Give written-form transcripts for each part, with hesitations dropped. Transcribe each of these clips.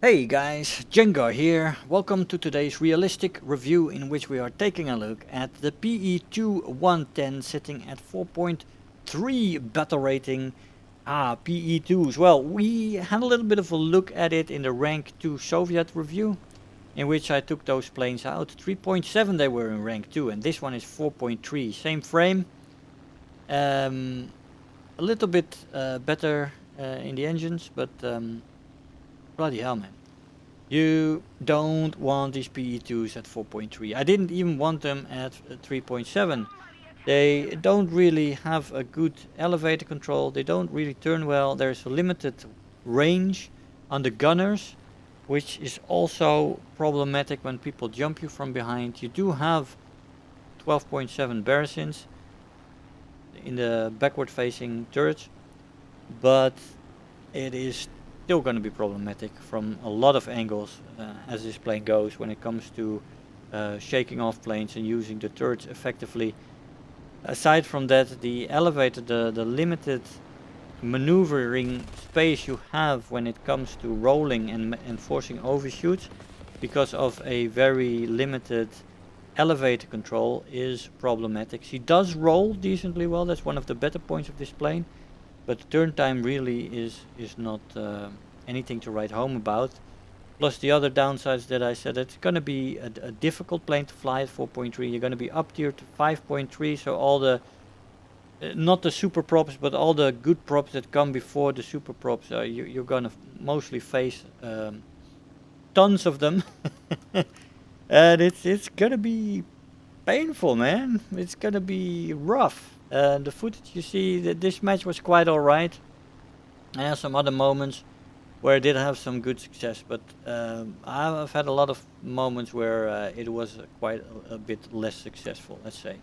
Hey guys, Jengar here. Welcome to today's realistic review in which we are taking a look at the Pe-2-110 sitting at 4.3 battle rating. Pe-2s. Well, we had a little bit of a look at it in the rank 2 Soviet review, in which I took those planes out. 3.7 they were in rank 2 and this one is 4.3. Same frame. A little bit better in the engines, but bloody hell, man. You don't want these Pe-2s at 4.3. I didn't even want them at 3.7. They don't really have a good elevator control. They don't really turn well. There's a limited range on the gunners, which is also problematic when people jump you from behind. You do have 12.7 barrisons in the backward facing turrets, but it is still going to be problematic from a lot of angles as this plane goes when it comes to shaking off planes and using the turrets effectively. Aside from that, the elevator, the limited maneuvering space you have when it comes to rolling and forcing overshoots because of a very limited elevator control is problematic. She does roll decently well. That's one of the better points of this plane. But turn time really is not anything to write home about. Plus the other downsides that I said, it's going to be a difficult plane to fly at 4.3. You're going to be up tier to 5.3. So all the, not the super props, but all the good props that come before the super props, you're going to mostly face tons of them. And it's going to be painful, man. It's going to be rough. The footage you see, that this match was quite alright. I had some other moments where I did have some good success, but I've had a lot of moments where it was quite a bit less successful, let's say.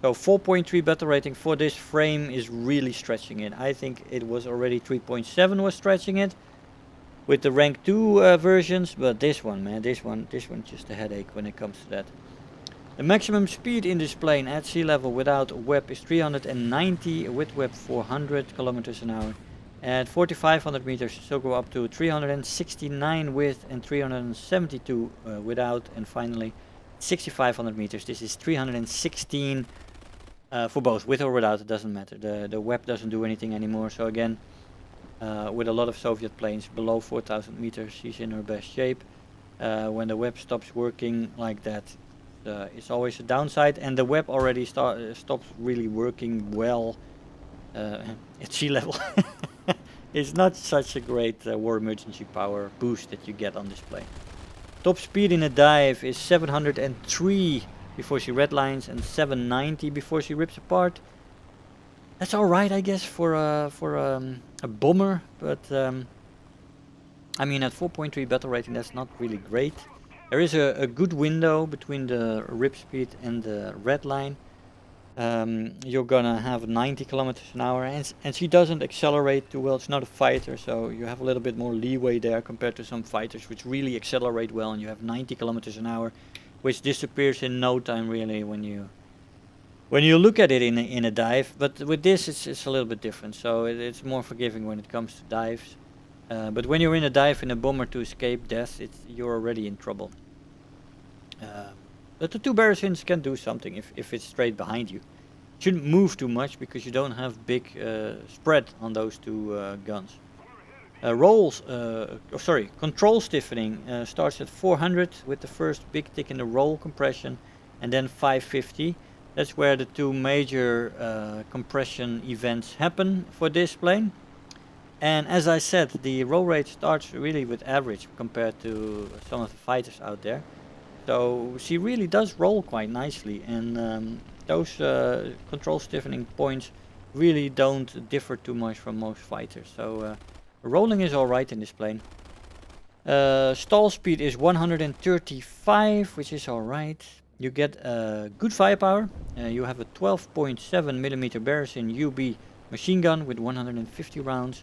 So 4.3 battle rating for this frame is really stretching it. I think it was already 3.7 was stretching it with the rank 2 versions, but this one, man, this one just a headache when it comes to that. The maximum speed in this plane at sea level without WEP is 390, with WEP 400 kilometers an hour. At 4,500 meters, so go up to 369 with and 372 without, and finally 6,500 meters. This is 316 for both, with or without. It doesn't matter. The WEP doesn't do anything anymore. So again, with a lot of Soviet planes below 4,000 meters, she's in her best shape. When the WEP stops working like that, it's always a downside, and the WEP already stops really working well at sea level. It's not such a great war emergency power boost that you get on this plane. Top speed in a dive is 703 before she redlines and 790 before she rips apart. That's alright, I guess, for a bomber, but I mean, at 4.3 battle rating, that's not really great. There is a good window between the rip speed and the red line. You're gonna have 90 kilometers an hour, and she doesn't accelerate too well. It's not a fighter, so you have a little bit more leeway there compared to some fighters which really accelerate well, and you have 90 kilometers an hour, which disappears in no time really when you look at it in a dive. But with this, it's a little bit different, so it's more forgiving when it comes to dives. But when you're in a dive in a bomber to escape death, you're already in trouble. But the two barrisons can do something if it's straight behind you. Shouldn't move too much because you don't have big spread on those two guns. Control stiffening starts at 400 with the first big tick in the roll compression, and then 550. That's where the two major compression events happen for this plane. And as I said, the roll rate starts really with average compared to some of the fighters out there. So she really does roll quite nicely, and those control stiffening points really don't differ too much from most fighters. So rolling is alright in this plane. Stall speed is 135, which is alright. You get good firepower. You have a 12.7mm Barrison UB machine gun with 150 rounds.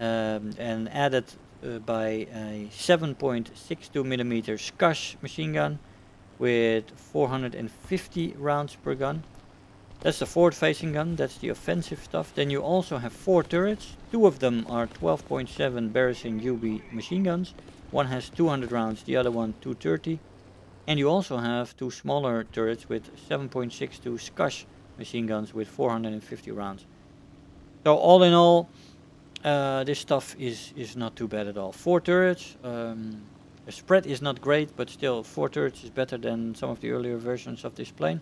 And added by a 7.62mm Skush machine gun with 450 rounds per gun. That's the forward facing gun, that's the offensive stuff. Then you also have 4 turrets. 2 of them are 12.7 Barrison UB machine guns, One has 200 rounds, the other one 230. And you also have two smaller turrets with 7.62 Skush machine guns with 450 rounds. So all in all, this stuff is not too bad at all. 4 turrets, the spread is not great, but still 4 turrets is better than some of the earlier versions of this plane.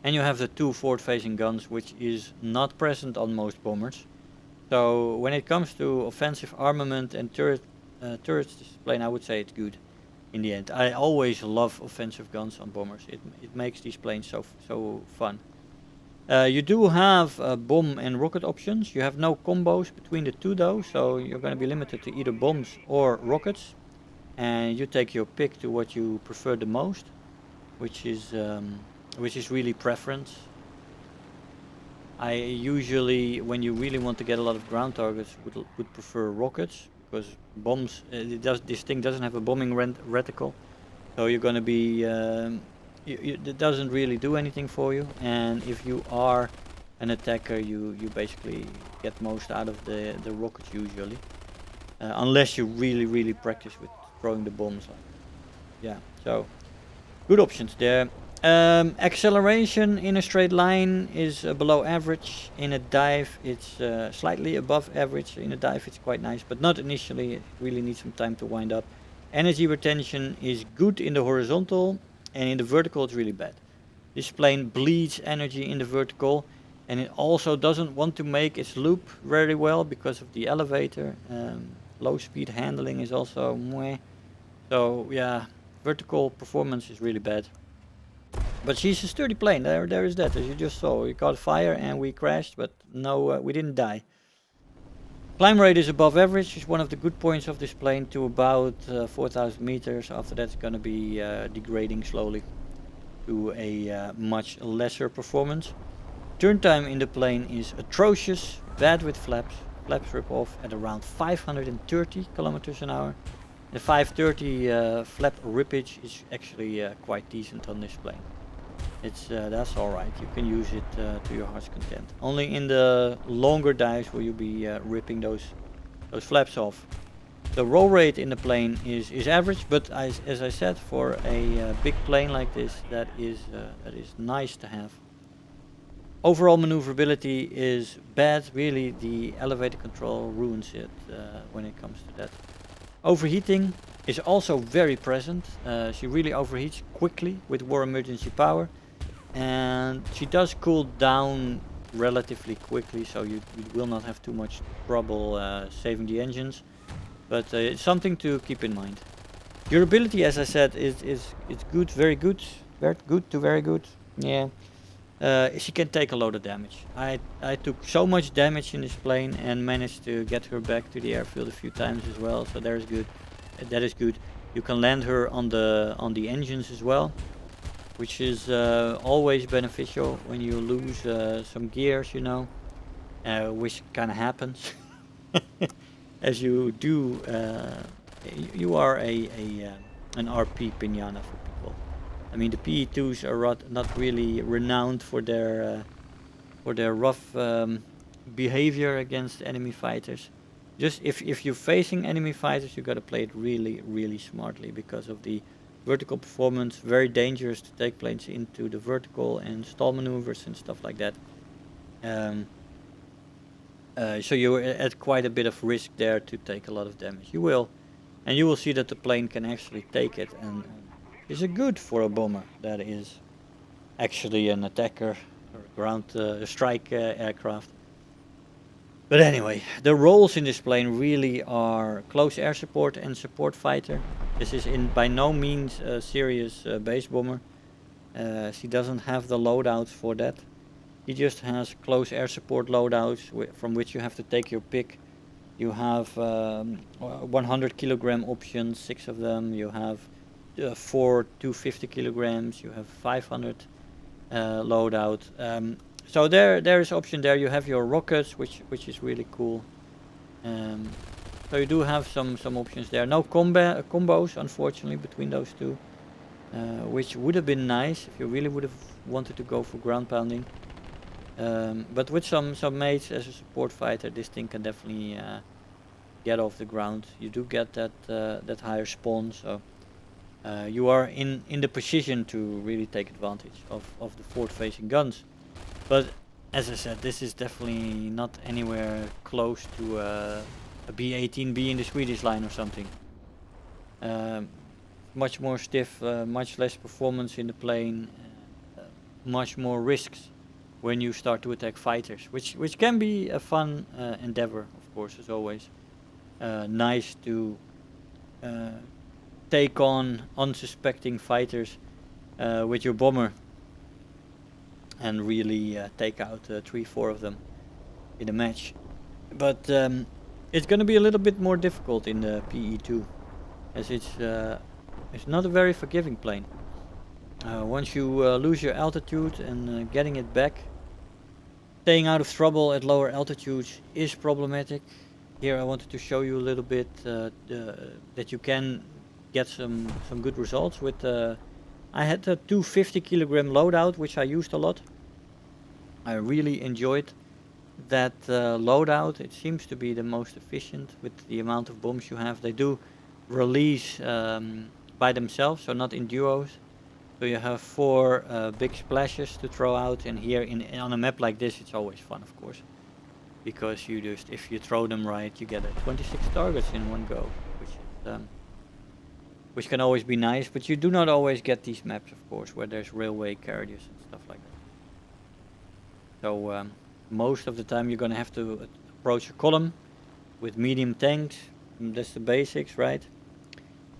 And you have the 2 forward-facing guns, which is not present on most bombers. So when it comes to offensive armament and turrets, this plane, I would say it's good. In the end, I always love offensive guns on bombers. It makes these planes so fun. You do have bomb and rocket options. You have no combos between the two though, so you're going to be limited to either bombs or rockets. And you take your pick to what you prefer the most, which is really preference. I usually, when you really want to get a lot of ground targets, would prefer rockets, because bombs, this thing doesn't have a bombing reticle, so you're going to be it doesn't really do anything for you. And if you are an attacker, you basically get most out of the rockets usually, unless you really practice with throwing the bombs. Yeah, so good options there. Acceleration in a straight line is below average. In a dive it's slightly above average. In a dive it's quite nice, but not initially. It really needs some time to wind up. Energy retention is good in the horizontal, and in the vertical it's really bad. This plane bleeds energy in the vertical, and it also doesn't want to make its loop very well because of the elevator. Low speed handling is also meh. So yeah, vertical performance is really bad. But she's a sturdy plane. There is that, as you just saw. We caught fire and we crashed, but no, we didn't die. Climb rate is above average. It's one of the good points of this plane, to about 4,000 meters. After that, it's going to be degrading slowly to a much lesser performance. Turn time in the plane is atrocious, bad with flaps. Flaps rip off at around 530 kilometers an hour. The 530 flap rippage is actually quite decent on this plane. It's that's alright. You can use it to your heart's content. Only in the longer dives will you be ripping those flaps off. The roll rate in the plane is average, but as I said, for a big plane like this, that is nice to have. Overall maneuverability is bad. Really, the elevator control ruins it when it comes to that. Overheating is also very present. She really overheats quickly with war emergency power, and she does cool down relatively quickly, so you will not have too much trouble saving the engines, but it's something to keep in mind. Durability, as I said, is good, very good to very good. Yeah. She can take a lot of damage. I took so much damage in this plane and managed to get her back to the airfield a few times as well, so that is good. You can land her on the engines as well, which is always beneficial when you lose some gears, you know, which kind of happens. As you do, you are an RP piñata for people. I mean, the Pe-2s are not really renowned for their rough behavior against enemy fighters. Just if you're facing enemy fighters, you gotta play it really smartly, because of the vertical performance. Very dangerous to take planes into the vertical and stall maneuvers and stuff like that. So you're at quite a bit of risk there to take a lot of damage. You will see that the plane can actually take it, and is it good for a bomber that is actually an attacker or ground strike aircraft. But anyway, the roles in this plane really are close air support and support fighter. This is by no means a serious base bomber. She doesn't have the loadouts for that. He just has close air support loadouts from which you have to take your pick. You have 100 kilogram options, 6 of them. You have 4 250 kilograms. You have 500 loadout. So there is option there. You have your rockets, which is really cool. So you do have some options there. No combos, unfortunately, between those two, which would have been nice if you really would have wanted to go for ground pounding. But with some mates as a support fighter, this thing can definitely get off the ground, you do get that that higher spawn, so you are in the position to really take advantage of the forward-facing guns. But as I said, this is definitely not anywhere close to a B-18B in the Swedish line or something. Much more stiff, much less performance in the plane, much more risks when you start to attack fighters, which can be a fun endeavor, of course, as always. Nice to take on unsuspecting fighters with your bomber and really take out 3-4 of them in a match. But it's going to be a little bit more difficult in the PE2, as it's not a very forgiving plane. Once you lose your altitude and getting it back, staying out of trouble at lower altitudes is problematic. Here I wanted to show you a little bit that you can get some good results with. I had a 250 kilogram loadout, which I used a lot. I really enjoyed that loadout. It seems to be the most efficient with the amount of bombs you have. They do release by themselves, so not in duos. So you have 4 big splashes to throw out, and here on a map like this, it's always fun, of course, because you just, if you throw them right, you get 26 targets in one go, which can always be nice. But you do not always get these maps, of course, where there's railway carriages and stuff like that. So most of the time you're going to have to approach a column with medium tanks. That's the basics, right?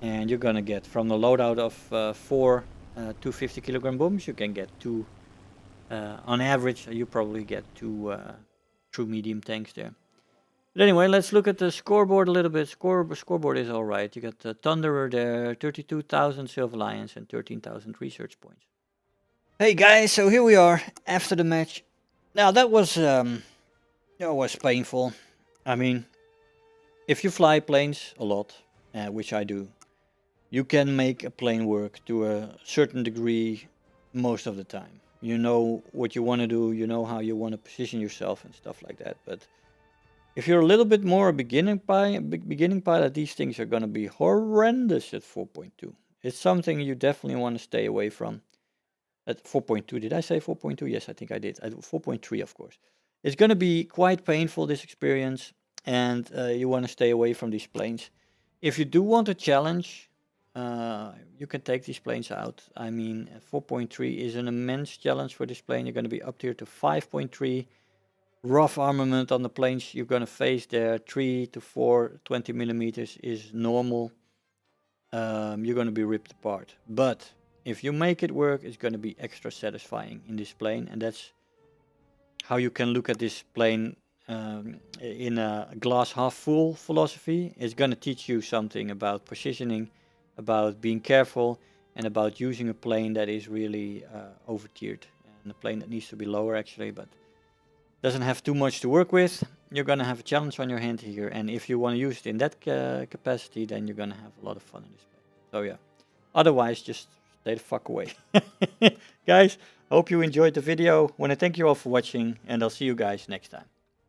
And you're going to get, from the loadout of 4 250 kilogram bombs, you can get 2 on average. You probably get 2 true medium tanks there. But anyway, let's look at the scoreboard a little bit. Scoreboard is alright. You got the Thunderer there, 32,000 Silver Lions and 13,000 research points. Hey guys, so here we are after the match. Now that was painful. I mean, if you fly planes a lot, which I do, you can make a plane work to a certain degree most of the time. You know what you want to do, you know how you want to position yourself and stuff like that. But if you're a little bit more a beginning pilot, these things are going to be horrendous at 4.2. It's something you definitely want to stay away from. At 4.2, did I say 4.2? Yes, I think I did. 4.3, of course. It's going to be quite painful, this experience, and you want to stay away from these planes. If you do want a challenge, you can take these planes out. I mean, 4.3 is an immense challenge for this plane. You're going to be up here to 5.3. Rough armament on the planes you're going to face there. 3 to 4 20 millimeters is normal. You're going to be ripped apart. But if you make it work, it's going to be extra satisfying in this plane. And that's how you can look at this plane in a glass half full philosophy. It's going to teach you something about positioning, about being careful, and about using a plane that is really over-tiered, and a plane that needs to be lower actually, but doesn't have too much to work with. You're going to have a challenge on your hand here, and if you want to use it in that capacity, then you're going to have a lot of fun in this plane. So yeah, otherwise just stay the fuck away. Guys, hope you enjoyed the video. Want to thank you all for watching, and I'll see you guys next time.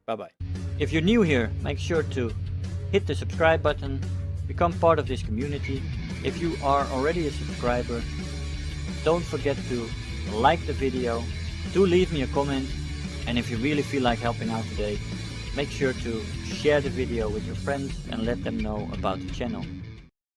Bye bye. If you're new here, make sure to hit the subscribe button, become part of this community. If you are already a subscriber, don't forget to like the video, do leave me a comment, and if you really feel like helping out today, make sure to share the video with your friends and let them know about the channel.